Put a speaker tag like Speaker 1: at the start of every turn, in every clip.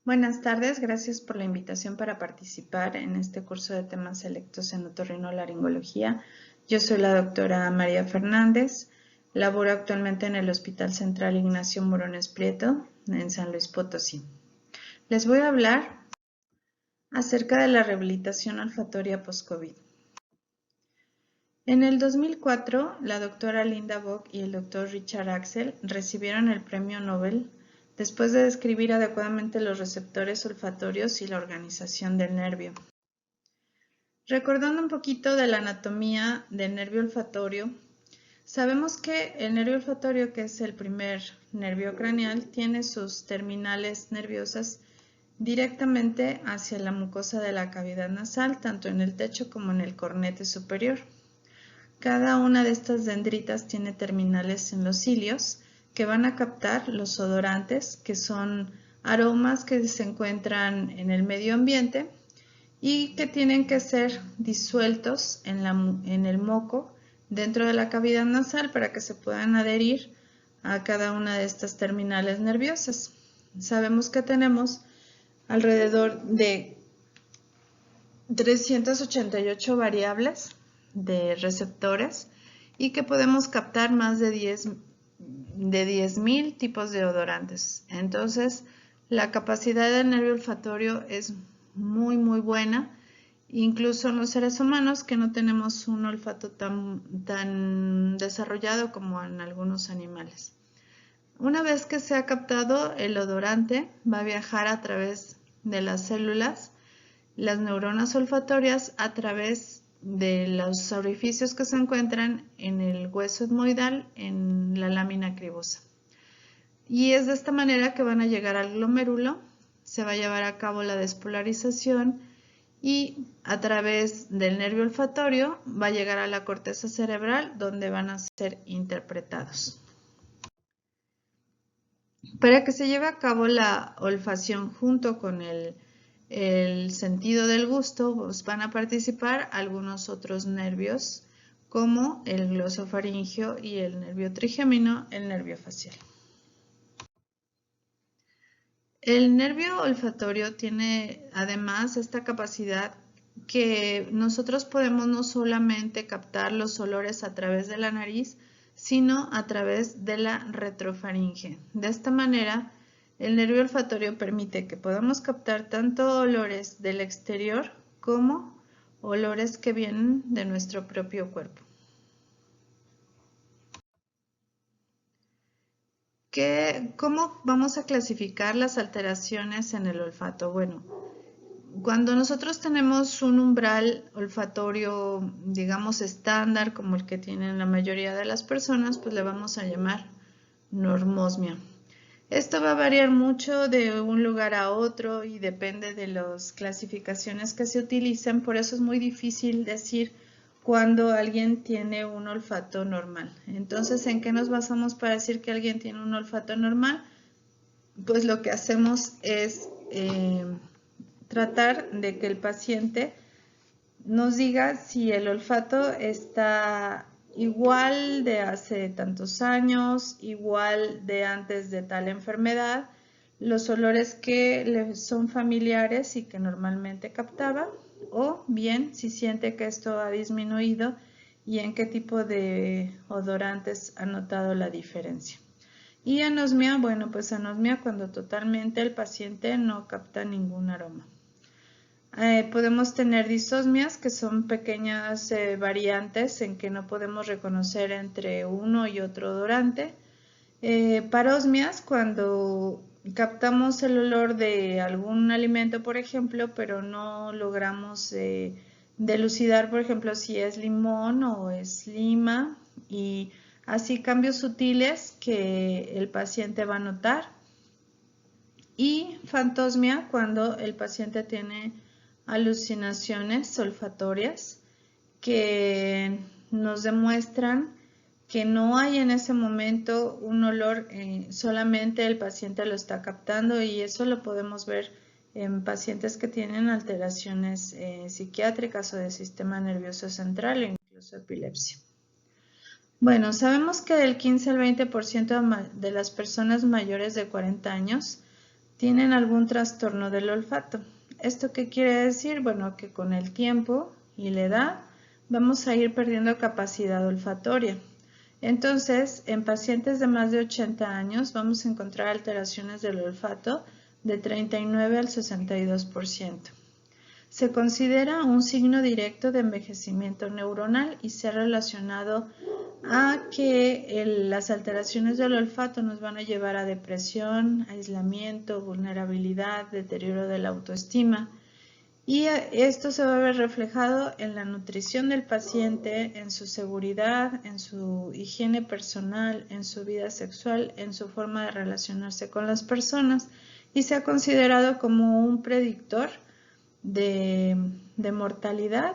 Speaker 1: Buenas tardes, gracias por la invitación para participar en este curso de temas selectos en otorrinolaringología. Yo soy la doctora María Fernández, laboro actualmente en el Hospital Central Ignacio Morones Prieto, en San Luis Potosí. Les voy a hablar acerca de la rehabilitación olfatoria post-COVID. En el 2004, la doctora Linda Bock y el doctor Richard Axel recibieron el Premio Nobel después de describir adecuadamente los receptores olfatorios y la organización del nervio. Recordando un poquito de la anatomía del nervio olfatorio, sabemos que el nervio olfatorio, que es el primer nervio craneal, tiene sus terminales nerviosas directamente hacia la mucosa de la cavidad nasal, tanto en el techo como en el cornete superior. Cada una de estas dendritas tiene terminales en los cilios que van a captar los odorantes, que son aromas que se encuentran en el medio ambiente y que tienen que ser disueltos en el moco dentro de la cavidad nasal para que se puedan adherir a cada una de estas terminales nerviosas. Sabemos que tenemos alrededor de 388 variables de receptores y que podemos captar más de 10.000 tipos de odorantes. Entonces, la capacidad del nervio olfatorio es muy buena, incluso en los seres humanos, que no tenemos un olfato tan desarrollado como en algunos animales. Una vez que se ha captado, el odorante va a viajar a través de las células, las neuronas olfatorias, a través de los orificios que se encuentran en el hueso etmoidal, en la lámina cribosa. Y es de esta manera que van a llegar al glomérulo, se va a llevar a cabo la despolarización y a través del nervio olfatorio va a llegar a la corteza cerebral, donde van a ser interpretados. Para que se lleve a cabo la olfacción junto con el sentido del gusto, pues van a participar algunos otros nervios como el glosofaringeo y el nervio trigémino, el nervio facial. El nervio olfatorio tiene además esta capacidad que nosotros podemos no solamente captar los olores a través de la nariz, sino a través de la retrofaringe. De esta manera, el nervio olfatorio permite que podamos captar tanto olores del exterior como olores que vienen de nuestro propio cuerpo. ¿Cómo vamos a clasificar las alteraciones en el olfato? Bueno, cuando nosotros tenemos un umbral olfatorio, digamos, estándar, como el que tienen la mayoría de las personas, pues le vamos a llamar normosmia. Esto va a variar mucho de un lugar a otro y depende de las clasificaciones que se utilicen, por eso es muy difícil decir cuando alguien tiene un olfato normal. Entonces, ¿en qué nos basamos para decir que alguien tiene un olfato normal? Pues lo que hacemos es tratar de que el paciente nos diga si el olfato está igual de hace tantos años, igual de antes de tal enfermedad, los olores que le son familiares y que normalmente captaba, o bien si siente que esto ha disminuido y en qué tipo de odorantes ha notado la diferencia. Y anosmia, bueno, pues anosmia cuando totalmente el paciente no capta ningún aroma. Podemos tener disosmias, que son pequeñas variantes en que no podemos reconocer entre uno y otro odorante. Parosmias, cuando captamos el olor de algún alimento, por ejemplo, pero no logramos delucidar, por ejemplo, si es limón o es lima, y así cambios sutiles que el paciente va a notar. Y fantosmia, cuando el paciente tiene alucinaciones olfatorias que nos demuestran que no hay en ese momento un olor, solamente el paciente lo está captando, y eso lo podemos ver en pacientes que tienen alteraciones psiquiátricas o del sistema nervioso central e incluso epilepsia. Bueno, sabemos que del 15 al 20% de las personas mayores de 40 años tienen algún trastorno del olfato. ¿Esto qué quiere decir? Bueno, que con el tiempo y la edad vamos a ir perdiendo capacidad olfatoria. Entonces, en pacientes de más de 80 años vamos a encontrar alteraciones del olfato de 39 al 62%. Se considera un signo directo de envejecimiento neuronal y se ha relacionado a que las alteraciones del olfato nos van a llevar a depresión, aislamiento, vulnerabilidad, deterioro de la autoestima. Y esto se va a ver reflejado en la nutrición del paciente, en su seguridad, en su higiene personal, en su vida sexual, en su forma de relacionarse con las personas y se ha considerado como un predictor de mortalidad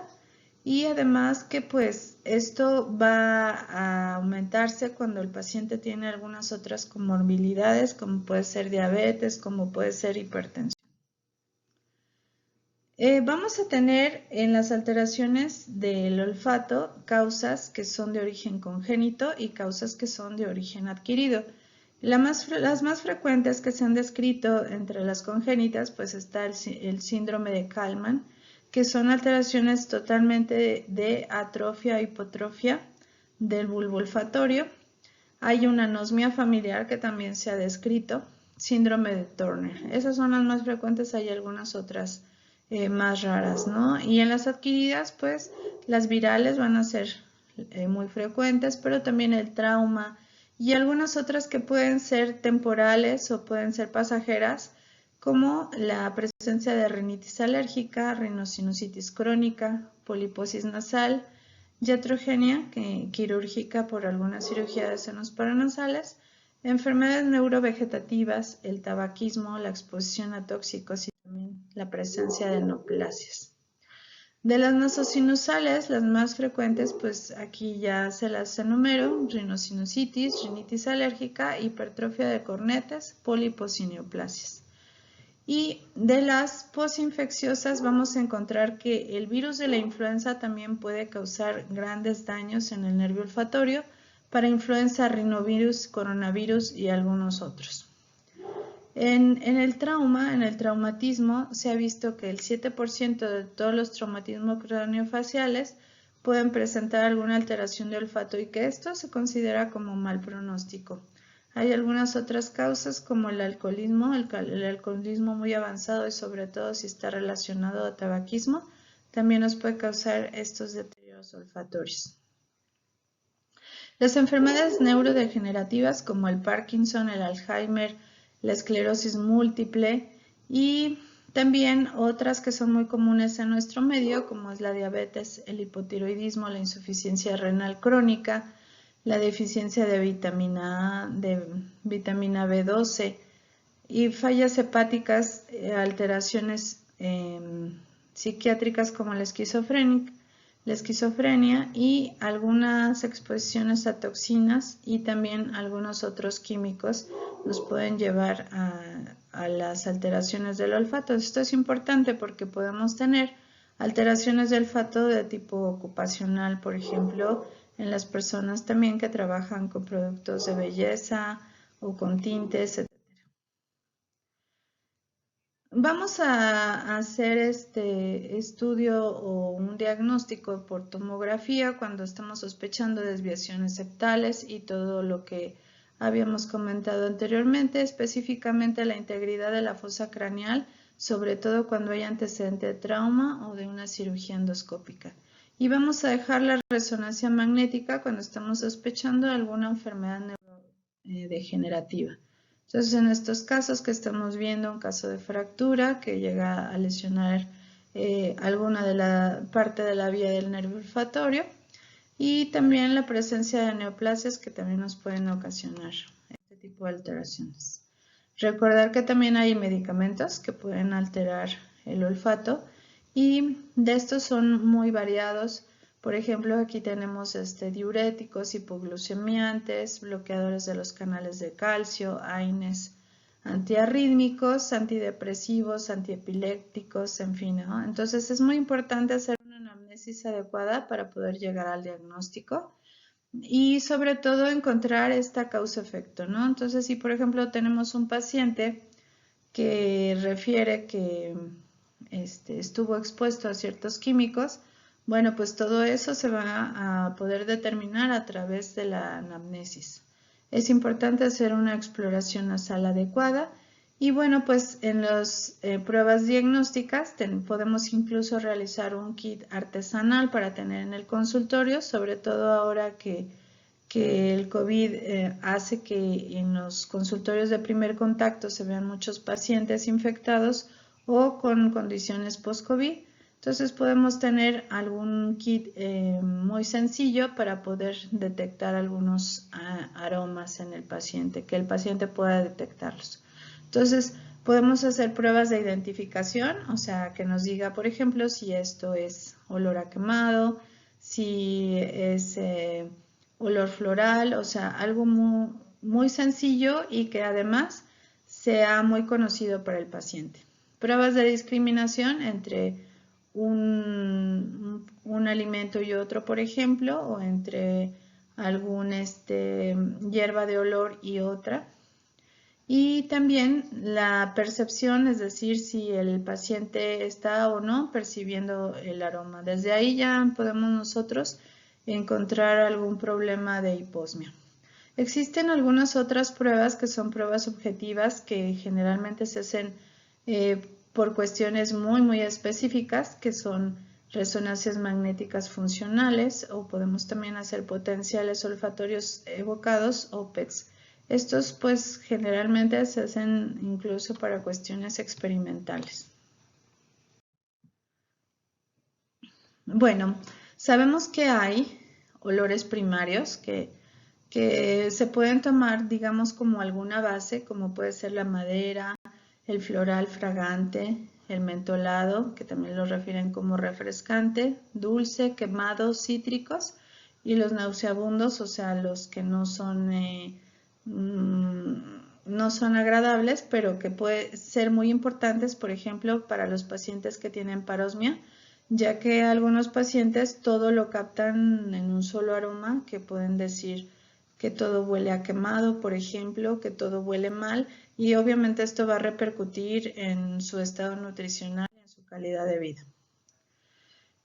Speaker 1: y además que pues esto va a aumentarse cuando el paciente tiene algunas otras comorbilidades como puede ser diabetes, como puede ser hipertensión. Vamos a tener en las alteraciones del olfato causas que son de origen congénito y causas que son de origen adquirido. Las más frecuentes que se han descrito entre las congénitas, pues está el síndrome de Kallmann, que son alteraciones totalmente de atrofia e hipotrofia del bulbo olfatorio. Hay una anosmia familiar que también se ha descrito, síndrome de Turner. Esas son las más frecuentes, hay algunas otras más raras, ¿no? Y en las adquiridas, pues las virales van a ser muy frecuentes, pero también el trauma y algunas otras que pueden ser temporales o pueden ser pasajeras, como la presencia de rinitis alérgica, rinosinusitis crónica, poliposis nasal, iatrogenia quirúrgica por alguna cirugía de senos paranasales, enfermedades neurovegetativas, el tabaquismo, la exposición a tóxicos y también la presencia de neoplasias. De las nasosinusales, las más frecuentes, pues aquí ya se las enumero: rinosinusitis, rinitis alérgica, hipertrofia de cornetes, pólipos y neoplasias. Y de las posinfecciosas vamos a encontrar que el virus de la influenza también puede causar grandes daños en el nervio olfatorio para influenza, rinovirus, coronavirus y algunos otros. En el trauma, en el traumatismo, se ha visto que el 7% de todos los traumatismos craneofaciales pueden presentar alguna alteración de olfato y que esto se considera como mal pronóstico. Hay algunas otras causas como el alcoholismo muy avanzado y sobre todo si está relacionado a tabaquismo, también nos puede causar estos deterioros olfatorios. Las enfermedades neurodegenerativas como el Parkinson, el Alzheimer, la esclerosis múltiple y también otras que son muy comunes en nuestro medio, como es la diabetes, el hipotiroidismo, la insuficiencia renal crónica, la deficiencia de vitamina A, de vitamina B12 y fallas hepáticas, alteraciones psiquiátricas como la esquizofrenia y algunas exposiciones a toxinas y también algunos otros químicos nos pueden llevar a las alteraciones del olfato. Esto es importante porque podemos tener alteraciones del olfato de tipo ocupacional, por ejemplo, en las personas también que trabajan con productos de belleza o con tintes, etc. Vamos a hacer este estudio o un diagnóstico por tomografía cuando estamos sospechando desviaciones septales y todo lo que habíamos comentado anteriormente, específicamente la integridad de la fosa craneal, sobre todo cuando hay antecedente de trauma o de una cirugía endoscópica. Y vamos a dejar la resonancia magnética cuando estamos sospechando alguna enfermedad neurodegenerativa. Entonces, en estos casos que estamos viendo, un caso de fractura que llega a lesionar alguna de la parte de la vía del nervio olfatorio y también la presencia de neoplasias que también nos pueden ocasionar este tipo de alteraciones. Recordar que también hay medicamentos que pueden alterar el olfato y de estos son muy variados. Por ejemplo, aquí tenemos diuréticos, hipoglucemiantes, bloqueadores de los canales de calcio, AINES, antiarrítmicos, antidepresivos, antiepilépticos, en fin, ¿no? Entonces es muy importante hacer una anamnesis adecuada para poder llegar al diagnóstico y sobre todo encontrar esta causa-efecto, ¿no? Entonces, si por ejemplo tenemos un paciente que refiere que estuvo expuesto a ciertos químicos, bueno, pues todo eso se va a poder determinar a través de la anamnesis. Es importante hacer una exploración nasal adecuada y bueno, pues en las pruebas diagnósticas podemos incluso realizar un kit artesanal para tener en el consultorio, sobre todo ahora que el COVID hace que en los consultorios de primer contacto se vean muchos pacientes infectados o con condiciones post-COVID. Entonces podemos tener algún kit muy sencillo para poder detectar algunos aromas en el paciente, que el paciente pueda detectarlos. Entonces podemos hacer pruebas de identificación, o sea, que nos diga, por ejemplo, si esto es olor a quemado, si es olor floral, o sea, algo muy sencillo y que además sea muy conocido para el paciente. Pruebas de discriminación entre un alimento y otro, por ejemplo, o entre algún hierba de olor y otra. Y también la percepción, es decir, si el paciente está o no percibiendo el aroma. Desde ahí ya podemos nosotros encontrar algún problema de hiposmia. Existen algunas otras pruebas que son pruebas objetivas que generalmente se hacen por cuestiones muy específicas, que son resonancias magnéticas funcionales, o podemos también hacer potenciales olfatorios evocados o PETs. Estos pues generalmente se hacen incluso para cuestiones experimentales. Bueno, sabemos que hay olores primarios que se pueden tomar, digamos, como alguna base, como puede ser la madera, el floral fragante, el mentolado, que también lo refieren como refrescante, dulce, quemado, cítricos, y los nauseabundos, o sea, los que no son agradables, pero que pueden ser muy importantes, por ejemplo, para los pacientes que tienen parosmia, ya que algunos pacientes todo lo captan en un solo aroma, que pueden decir que todo huele a quemado, por ejemplo, que todo huele mal, y obviamente esto va a repercutir en su estado nutricional y en su calidad de vida.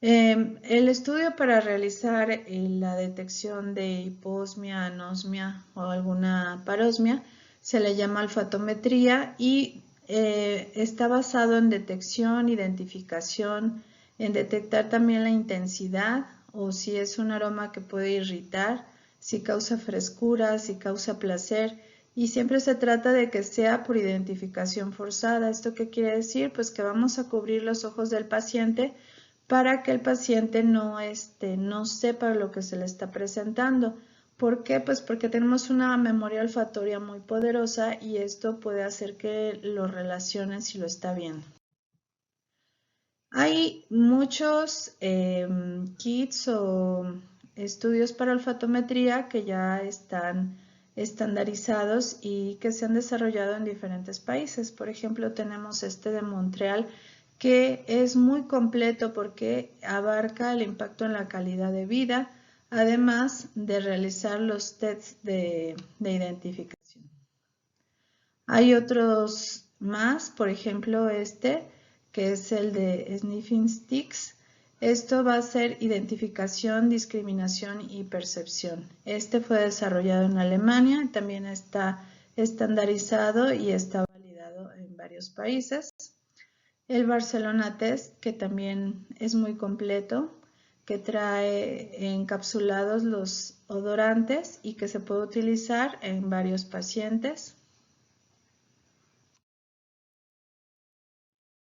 Speaker 1: El estudio para realizar la detección de hiposmia, anosmia o alguna parosmia se le llama olfatometría y está basado en detección, identificación, en detectar también la intensidad o si es un aroma que puede irritar, si causa frescura, si causa placer, y siempre se trata de que sea por identificación forzada. ¿Esto qué quiere decir? Pues que vamos a cubrir los ojos del paciente para que el paciente no sepa lo que se le está presentando. ¿Por qué? Pues porque tenemos una memoria olfatoria muy poderosa y esto puede hacer que lo relacione si lo está viendo. Hay muchos kits o estudios para olfatometría que ya están estandarizados y que se han desarrollado en diferentes países. Por ejemplo, tenemos este de Montreal, que es muy completo porque abarca el impacto en la calidad de vida, además de realizar los tests de identificación. Hay otros más, por ejemplo que es el de Sniffing Sticks. Esto va a ser identificación, discriminación y percepción. Este fue desarrollado en Alemania, también está estandarizado y está validado en varios países. El Barcelona Test, que también es muy completo, que trae encapsulados los odorantes y que se puede utilizar en varios pacientes.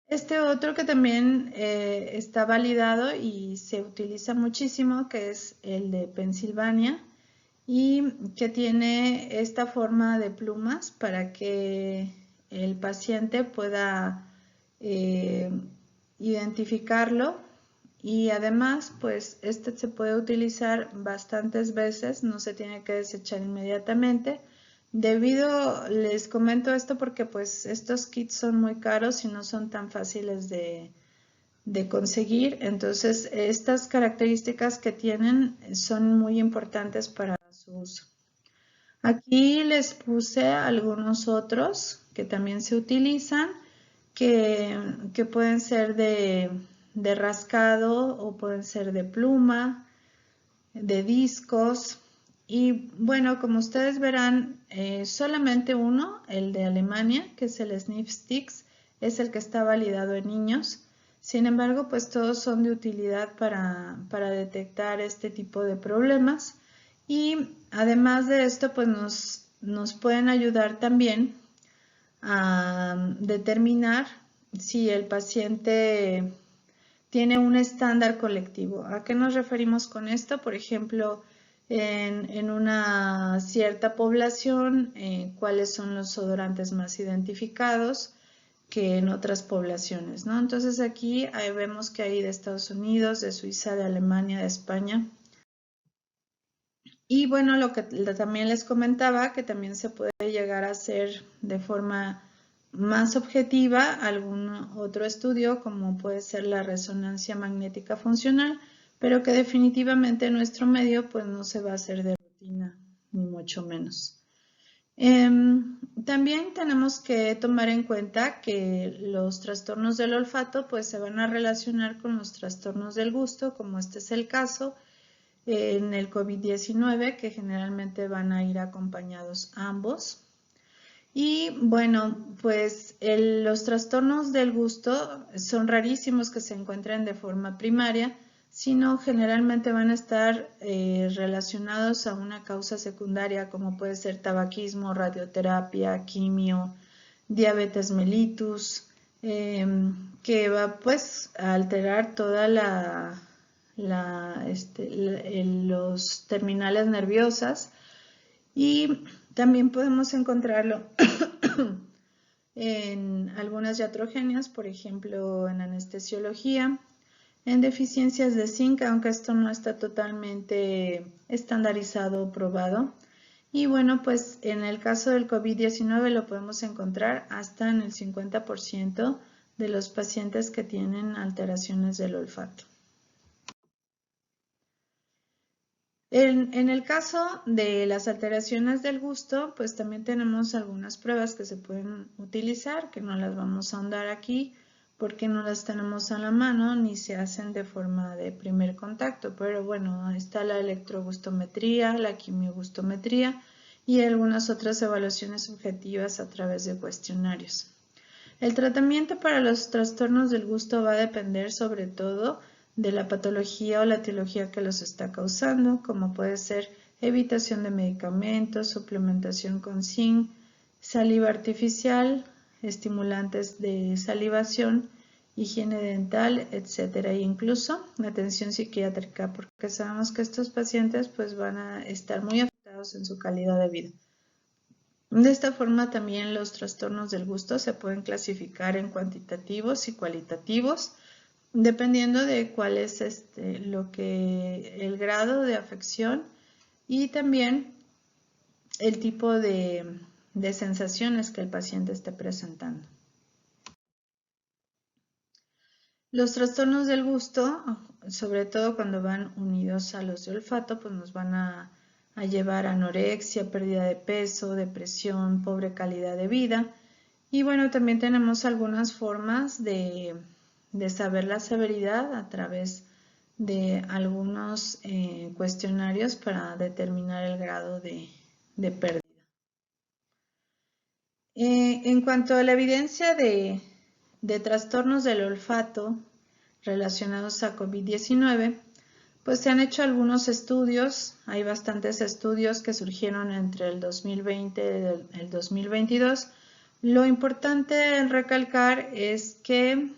Speaker 1: Este otro que también está validado y se utiliza muchísimo, que es el de Pensilvania, y que tiene esta forma de plumas para que el paciente pueda identificarlo, y además pues este se puede utilizar bastantes veces, no se tiene que desechar inmediatamente. Les comento esto porque pues estos kits son muy caros y no son tan fáciles de conseguir, entonces estas características que tienen son muy importantes para su uso. Aquí les puse algunos otros que también se utilizan, que pueden ser de rascado o pueden ser de pluma, de discos. Y bueno, como ustedes verán, solamente uno, el de Alemania, que es el Sniff Sticks, es el que está validado en niños. Sin embargo, pues todos son de utilidad para detectar este tipo de problemas. Y además de esto, pues nos pueden ayudar también a determinar si el paciente tiene un estándar colectivo. ¿A qué nos referimos con esto? Por ejemplo, en una cierta población, cuáles son los odorantes más identificados que en otras poblaciones, ¿no? Entonces aquí vemos que hay de Estados Unidos, de Suiza, de Alemania, de España. Y bueno, lo que también les comentaba, que también se puede llegar a hacer de forma más objetiva algún otro estudio, como puede ser la resonancia magnética funcional, pero que definitivamente en nuestro medio pues no se va a hacer de rutina, ni mucho menos. También tenemos que tomar en cuenta que los trastornos del olfato pues se van a relacionar con los trastornos del gusto, como este es el caso en el COVID-19, que generalmente van a ir acompañados ambos. Y bueno, pues los trastornos del gusto son rarísimos que se encuentren de forma primaria, sino generalmente van a estar relacionados a una causa secundaria, como puede ser tabaquismo, radioterapia, quimio, diabetes mellitus, que va pues a alterar toda los terminales nerviosas. Y también podemos encontrarlo en algunas iatrogenias, por ejemplo en anestesiología, en deficiencias de zinc, aunque esto no está totalmente estandarizado o probado. Y bueno, pues en el caso del COVID-19 lo podemos encontrar hasta en el 50% de los pacientes que tienen alteraciones del olfato. En el caso de las alteraciones del gusto, pues también tenemos algunas pruebas que se pueden utilizar, que no las vamos a ahondar aquí porque no las tenemos a la mano ni se hacen de forma de primer contacto, pero bueno, está la electrogustometría, la quimiogustometría y algunas otras evaluaciones subjetivas a través de cuestionarios. El tratamiento para los trastornos del gusto va a depender sobre todo de la patología o la etiología que los está causando, como puede ser evitación de medicamentos, suplementación con zinc, saliva artificial, estimulantes de salivación, higiene dental, etcétera, e incluso atención psiquiátrica, porque sabemos que estos pacientes pues van a estar muy afectados en su calidad de vida. De esta forma también los trastornos del gusto se pueden clasificar en cuantitativos y cualitativos, dependiendo de cuál es el grado de afección y también el tipo de sensaciones que el paciente esté presentando. Los trastornos del gusto, sobre todo cuando van unidos a los de olfato, pues nos van a llevar a anorexia, pérdida de peso, depresión, pobre calidad de vida. Y bueno, también tenemos algunas formas de saber la severidad a través de algunos cuestionarios para determinar el grado de pérdida. En cuanto a la evidencia de trastornos del olfato relacionados a COVID-19, pues se han hecho algunos estudios, hay bastantes estudios que surgieron entre el 2020 y el 2022. Lo importante en recalcar es que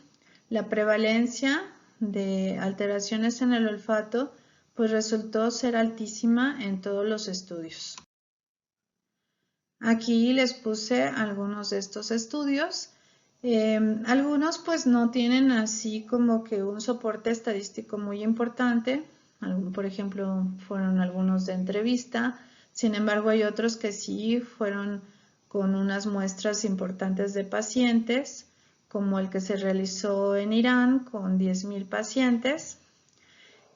Speaker 1: la prevalencia de alteraciones en el olfato pues resultó ser altísima en todos los estudios. Aquí les puse algunos de estos estudios. Algunos pues no tienen así como que un soporte estadístico muy importante. Por ejemplo, fueron algunos de entrevista. Sin embargo, hay otros que sí fueron con unas muestras importantes de pacientes, como el que se realizó en Irán con 10,000 pacientes.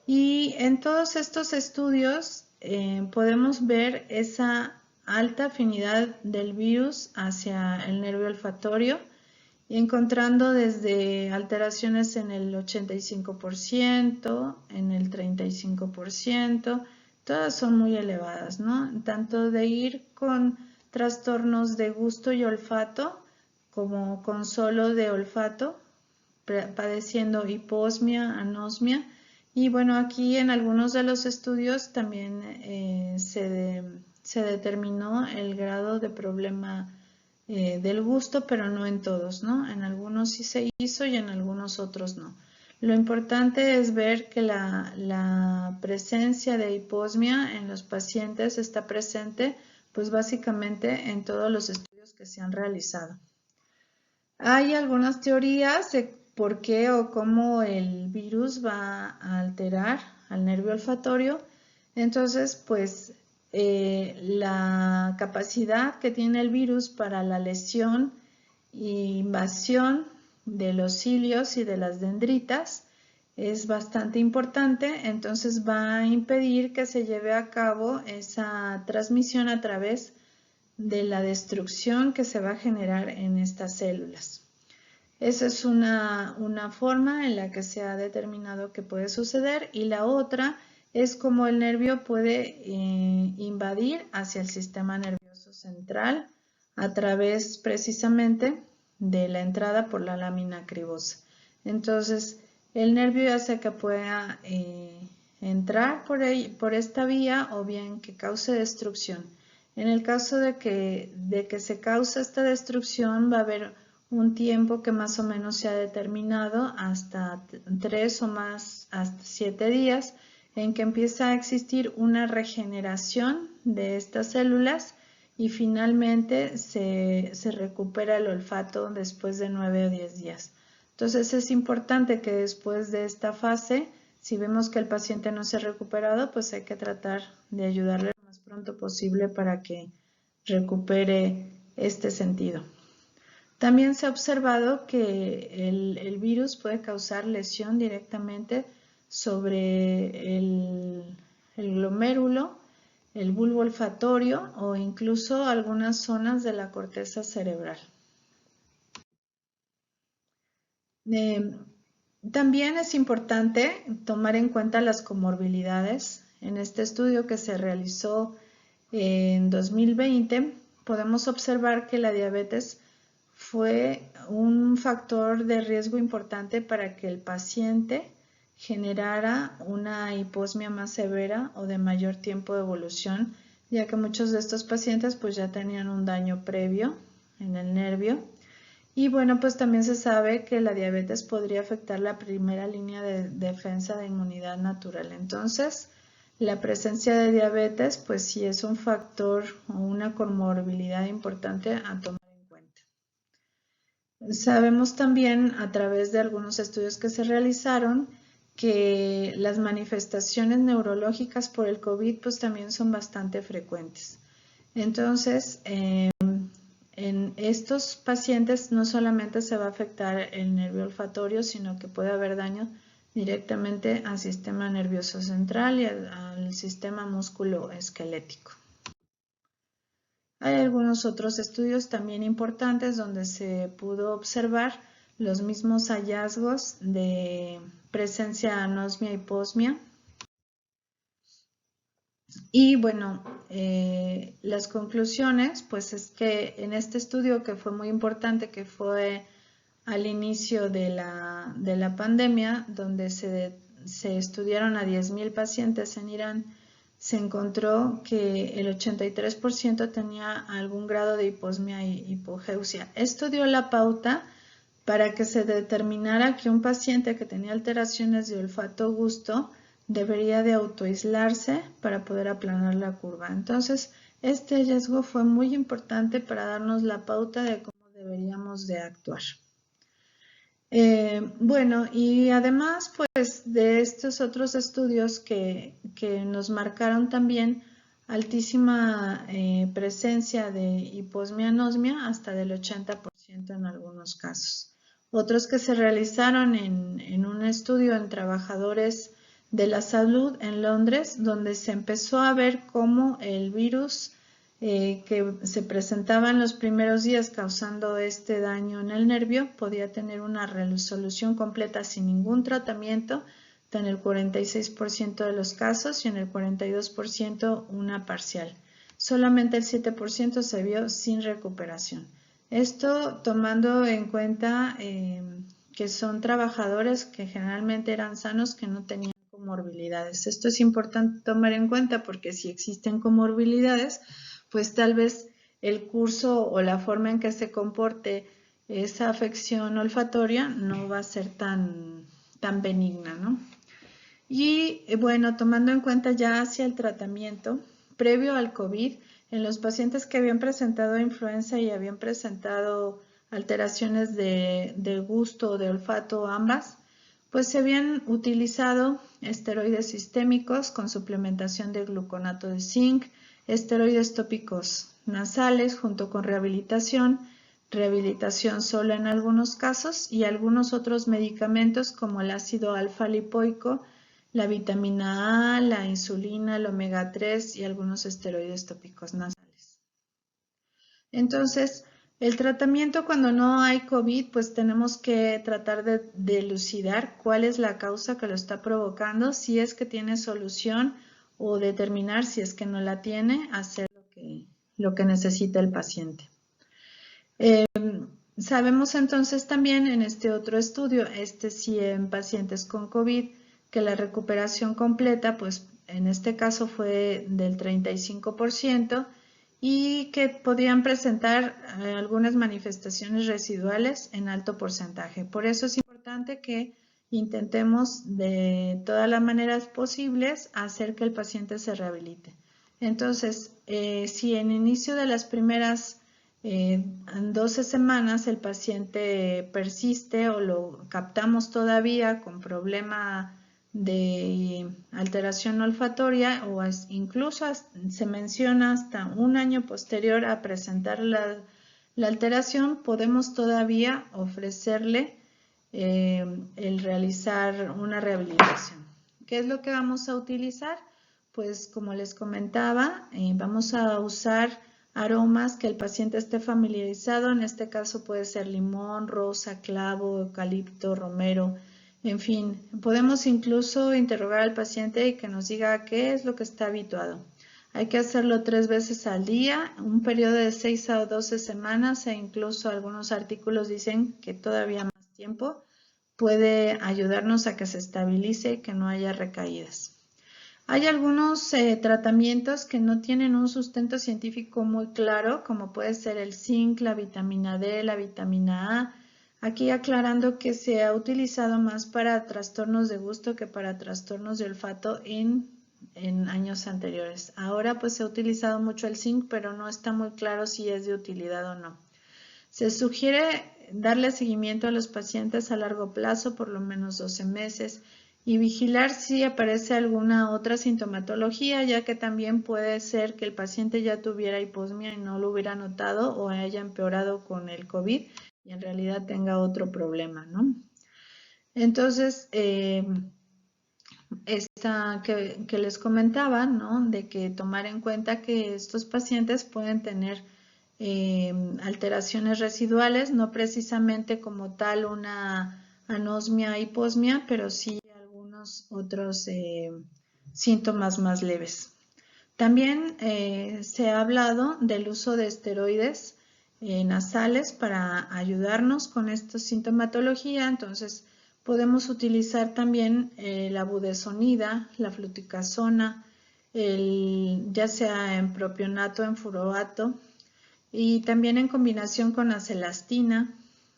Speaker 1: Y en todos estos estudios podemos ver esa alta afinidad del virus hacia el nervio olfatorio, encontrando desde alteraciones en el 85%, en el 35%, todas son muy elevadas, ¿no? Tanto de ir con trastornos de gusto y olfato, como con solo de olfato, padeciendo hiposmia, anosmia. Y bueno, aquí en algunos de los estudios también se determinó el grado de problema del gusto, pero no en todos, ¿no? En algunos sí se hizo y en algunos otros no. Lo importante es ver que la presencia de hiposmia en los pacientes está presente, pues básicamente en todos los estudios que se han realizado. Hay algunas teorías de por qué o cómo el virus va a alterar al nervio olfatorio. Entonces, pues la capacidad que tiene el virus para la lesión e invasión de los cilios y de las dendritas es bastante importante, entonces va a impedir que se lleve a cabo esa transmisión a través de la destrucción que se va a generar en estas células. Esa es una forma en la que se ha determinado que puede suceder, y la otra es cómo el nervio puede invadir hacia el sistema nervioso central a través precisamente de la entrada por la lámina cribosa. Entonces, el nervio ya sea que pueda entrar por esta vía o bien que cause destrucción. En el caso de que se cause esta destrucción, va a haber un tiempo que más o menos se ha determinado hasta 3 o más, hasta 7 días, en que empieza a existir una regeneración de estas células y finalmente se recupera el olfato después de 9 o 10 días. Entonces es importante que después de esta fase, si vemos que el paciente no se ha recuperado, pues hay que tratar de ayudarle lo más pronto posible para que recupere este sentido. También se ha observado que el virus puede causar lesión directamente sobre el glomérulo, el bulbo olfatorio o incluso algunas zonas de la corteza cerebral. También es importante tomar en cuenta las comorbilidades. En este estudio que se realizó en 2020, podemos observar que la diabetes fue un factor de riesgo importante para que el paciente generara una hiposmia más severa o de mayor tiempo de evolución, ya que muchos de estos pacientes pues ya tenían un daño previo en el nervio. Y bueno, pues también se sabe que la diabetes podría afectar la primera línea de defensa de inmunidad natural. Entonces, la presencia de diabetes pues sí es un factor o una comorbilidad importante a tomar. Sabemos también a través de algunos estudios que se realizaron que las manifestaciones neurológicas por el COVID pues también son bastante frecuentes. Entonces, en estos pacientes no solamente se va a afectar el nervio olfatorio, sino que puede haber daño directamente al sistema nervioso central y al sistema musculoesquelético. Hay algunos otros estudios también importantes donde se pudo observar los mismos hallazgos de presencia de anosmia y hiposmia. Y bueno, las conclusiones, pues es que en este estudio que fue muy importante, que fue al inicio de la pandemia, donde se estudiaron a 10,000 pacientes en Irán, se encontró que el 83% tenía algún grado de hiposmia y hipogeusia. Esto dio la pauta para que se determinara que un paciente que tenía alteraciones de olfato-gusto debería de autoaislarse para poder aplanar la curva. Entonces, este hallazgo fue muy importante para darnos la pauta de cómo deberíamos de actuar. Bueno, y además pues de estos otros estudios que nos marcaron también altísima presencia de hiposmia anosmia, hasta del 80% en algunos casos. Otros que se realizaron en un estudio en trabajadores de la salud en Londres, donde se empezó a ver cómo el virus que se presentaba en los primeros días causando este daño en el nervio, podía tener una resolución completa sin ningún tratamiento en el 46% de los casos y en el 42% una parcial. Solamente el 7% se vio sin recuperación. Esto tomando en cuenta que son trabajadores que generalmente eran sanos, que no tenían comorbilidades. Esto es importante tomar en cuenta porque si existen comorbilidades, pues tal vez el curso o la forma en que se comporte esa afección olfatoria no va a ser tan benigna, ¿no? Y bueno, tomando en cuenta ya hacia el tratamiento, previo al COVID, en los pacientes que habían presentado influenza y habían presentado alteraciones de gusto o de olfato ambas, pues se habían utilizado esteroides sistémicos con suplementación de gluconato de zinc, esteroides tópicos nasales junto con rehabilitación sola en algunos casos y algunos otros medicamentos como el ácido alfa-lipoico, la vitamina A, la insulina, el omega 3 y algunos esteroides tópicos nasales. Entonces, el tratamiento cuando no hay COVID, pues tenemos que tratar de elucidar cuál es la causa que lo está provocando, si es que tiene solución o determinar si es que no la tiene, hacer lo que necesita el paciente. Sabemos entonces también en este otro estudio, sí en pacientes con COVID, que la recuperación completa, pues en este caso fue del 35% y que podían presentar algunas manifestaciones residuales en alto porcentaje. Por eso es importante que intentemos de todas las maneras posibles hacer que el paciente se rehabilite. Entonces, si en inicio de las primeras 12 semanas el paciente persiste o lo captamos todavía con problema de alteración olfatoria o incluso se menciona hasta un año posterior a presentar la alteración, podemos todavía ofrecerle el realizar una rehabilitación. ¿Qué es lo que vamos a utilizar? Pues como les comentaba, vamos a usar aromas que el paciente esté familiarizado, en este caso puede ser limón, rosa, clavo, eucalipto, romero, en fin, podemos incluso interrogar al paciente y que nos diga qué es lo que está habituado. Hay que hacerlo 3 veces al día, un periodo de 6 a 12 semanas e incluso algunos artículos dicen que todavía más tiempo puede ayudarnos a que se estabilice y que no haya recaídas. Hay algunos tratamientos que no tienen un sustento científico muy claro, como puede ser el zinc, la vitamina D, la vitamina A. Aquí aclarando que se ha utilizado más para trastornos de gusto que para trastornos de olfato en años anteriores. Ahora pues se ha utilizado mucho el zinc, pero no está muy claro si es de utilidad o no. Se sugiere darle seguimiento a los pacientes a largo plazo, por lo menos 12 meses, y vigilar si aparece alguna otra sintomatología, ya que también puede ser que el paciente ya tuviera hiposmia y no lo hubiera notado o haya empeorado con el COVID y en realidad tenga otro problema, ¿no? Entonces, esta que les comentaba, ¿no? De que tomar en cuenta que estos pacientes pueden tener alteraciones residuales, no precisamente como tal una anosmia, hiposmia, pero sí algunos otros síntomas más leves. También se ha hablado del uso de esteroides nasales para ayudarnos con esta sintomatología, entonces podemos utilizar también la budesonida, la fluticasona, ya sea en propionato, en furoato, y también en combinación con la celastina,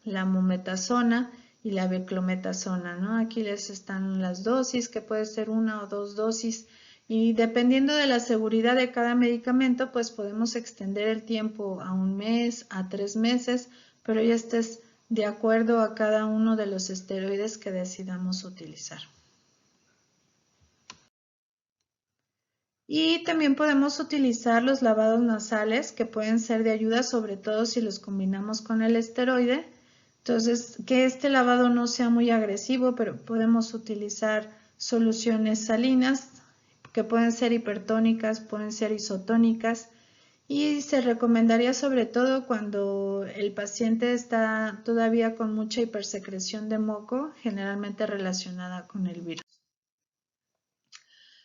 Speaker 1: la mometasona y la beclometasona, ¿no? Aquí les están las dosis, que puede ser 1 o 2 dosis, y dependiendo de la seguridad de cada medicamento, pues podemos extender el tiempo a 1 mes, a 3 meses, pero ya estés de acuerdo a cada uno de los esteroides que decidamos utilizar. Y también podemos utilizar los lavados nasales, que pueden ser de ayuda, sobre todo si los combinamos con el esteroide. Entonces, que este lavado no sea muy agresivo, pero podemos utilizar soluciones salinas, que pueden ser hipertónicas, pueden ser isotónicas, Y se recomendaría sobre todo cuando el paciente está todavía con mucha hipersecreción de moco, generalmente relacionada con el virus.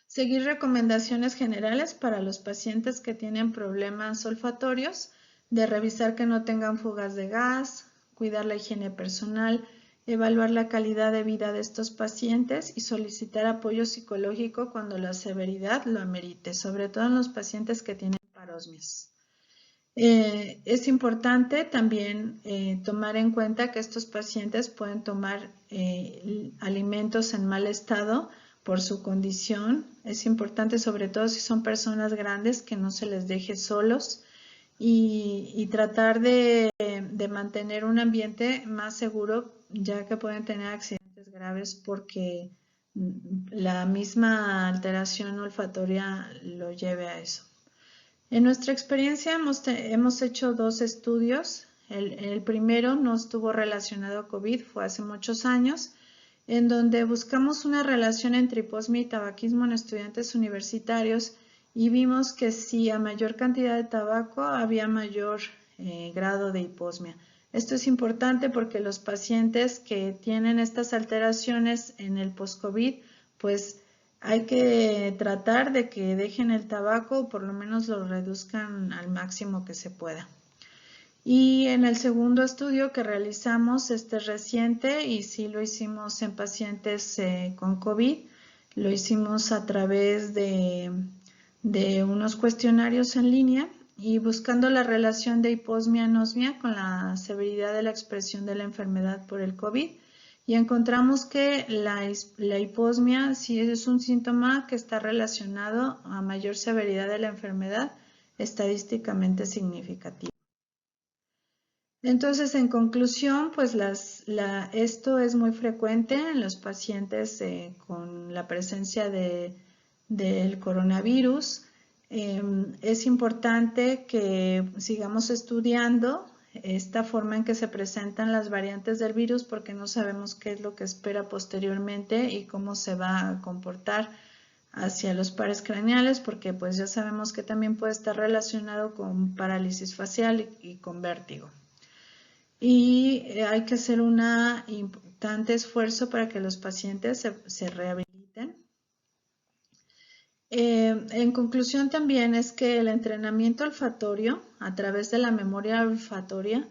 Speaker 1: Seguir recomendaciones generales para los pacientes que tienen problemas olfatorios, de revisar que no tengan fugas de gas, cuidar la higiene personal, evaluar la calidad de vida de estos pacientes y solicitar apoyo psicológico cuando la severidad lo amerite, sobre todo en los pacientes que tienen parosmias. Es importante también tomar en cuenta que estos pacientes pueden tomar alimentos en mal estado por su condición. Es importante, sobre todo si son personas grandes, que no se les deje solos y tratar de mantener un ambiente más seguro, ya que pueden tener accidentes graves porque la misma alteración olfatoria lo lleve a eso. En nuestra experiencia hemos hecho 2 estudios. El primero no estuvo relacionado a COVID, fue hace muchos años, en donde buscamos una relación entre hiposmia y tabaquismo en estudiantes universitarios y vimos que si a mayor cantidad de tabaco había mayor grado de hiposmia. Esto es importante porque los pacientes que tienen estas alteraciones en el post-COVID, pues hay que tratar de que dejen el tabaco o por lo menos lo reduzcan al máximo que se pueda. Y en el segundo estudio que realizamos, este reciente, y sí lo hicimos en pacientes con COVID, lo hicimos a través de unos cuestionarios en línea y buscando la relación de hiposmia-anosmia con la severidad de la expresión de la enfermedad por el COVID. Y encontramos que la hiposmia sí es un síntoma que está relacionado a mayor severidad de la enfermedad, estadísticamente significativo. Entonces, en conclusión, pues esto es muy frecuente en los pacientes con la presencia del coronavirus. Es importante que sigamos estudiando esta forma en que se presentan las variantes del virus porque no sabemos qué es lo que espera posteriormente y cómo se va a comportar hacia los pares craneales, porque pues ya sabemos que también puede estar relacionado con parálisis facial y con vértigo. Y hay que hacer un importante esfuerzo para que los pacientes se rehabiliten. En conclusión también es que el entrenamiento olfatorio a través de la memoria olfatoria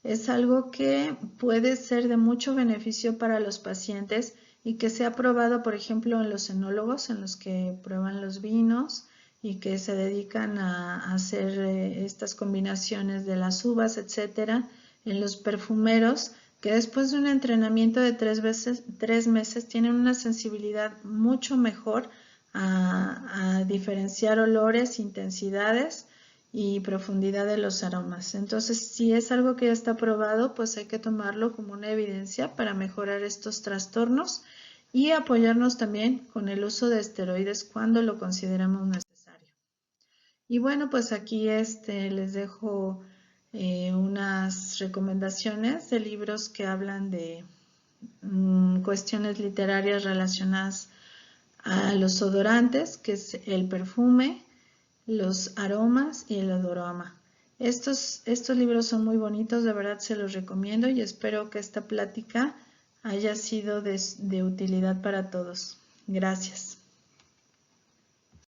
Speaker 1: es algo que puede ser de mucho beneficio para los pacientes y que se ha probado, por ejemplo, en los enólogos, en los que prueban los vinos y que se dedican a hacer estas combinaciones de las uvas, etcétera, en los perfumeros, que después de un entrenamiento de 3 meses tienen una sensibilidad mucho mejor a diferenciar olores, intensidades y profundidad de los aromas. Entonces, si es algo que ya está probado, pues hay que tomarlo como una evidencia para mejorar estos trastornos y apoyarnos también con el uso de esteroides cuando lo consideramos necesario. Y bueno, pues aquí les dejo unas recomendaciones de libros que hablan de cuestiones literarias relacionadas a los odorantes, que es el perfume, los aromas y el odorama. Estos libros son muy bonitos, de verdad se los recomiendo y espero que esta plática haya sido de utilidad para todos. Gracias.